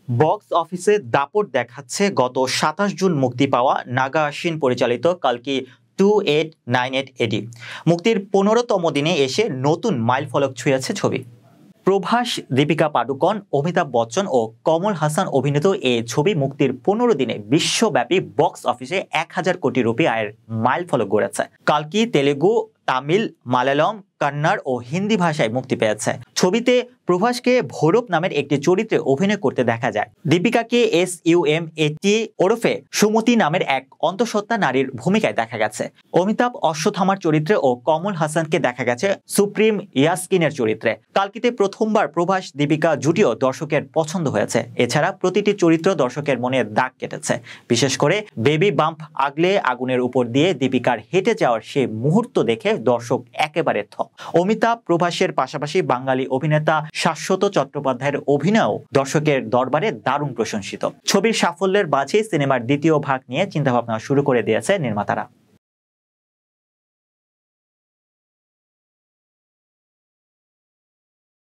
Box অফিসে দাপট দেখাচ্ছে গত ২৭ জুন মুক্তি পাওয়া নাগা আশ্বিন পরিচালিত কালকি 2898 এডি। মুক্তির ১৫তম দিনে এসে নতুন মাইলফলক ছুঁয়েছে ছবি। প্রভাস, দীপিকা পাডুকোন, অমিতাভ বচ্চন ও কমল হাসান অভিনীত এই ছবি মুক্তির ১৫ দিনে বিশ্বব্যাপী বক্স অফিসে ১,০০০ কোটি রুপি আয়ের মাইলফলক গড়েছে। কালকি তেলেগু, তামিল, মালায়ালম, কন্নড় ও হিন্দি ভাষায় মুক্তি পেয়েছে। ছবিতে প্রভাসকে ভৈরব নামের একটি চরিত্রে অভিনয় করতে দেখা যায়। দীপিকাকে SUMAT ওরফে সুমতি নামের এক অন্তঃসত্ত্বা নারীর ভূমিকায় দেখা গেছে। অমিতাভ অশ্বত্থামার চরিত্রে ও কমল হাসানকে দেখা গেছে সুপ্রিম ইয়াসকিনের চরিত্রে। কালকিতে প্রথমবার প্রভাস দীপিকা জুটিও দর্শকের পছন্দ হয়েছে। এছাড়া প্রতিটি চরিত্র দর্শকের মনে দাগ কেটেছে। বিশেষ করে বেবি বাম্প আগলে আগুনের উপর দিয়ে দীপিকার হেঁটে যাওয়ার সেই মুহূর্ত দেখে দর্শক একেবারে থ। অমিতাভ, প্রভাসের পাশাপাশি বাঙালি অভিনেতা শাশ্বত চট্টোপাধ্যায়ের অভিনয়ও দর্শকের দরবারে দারুণ প্রশংসিত। ছবির সাফল্যের মাঝে সিনেমার দ্বিতীয় ভাগ নিয়ে চিন্তাভাবনা শুরু করে দিয়েছে নির্মাতারা।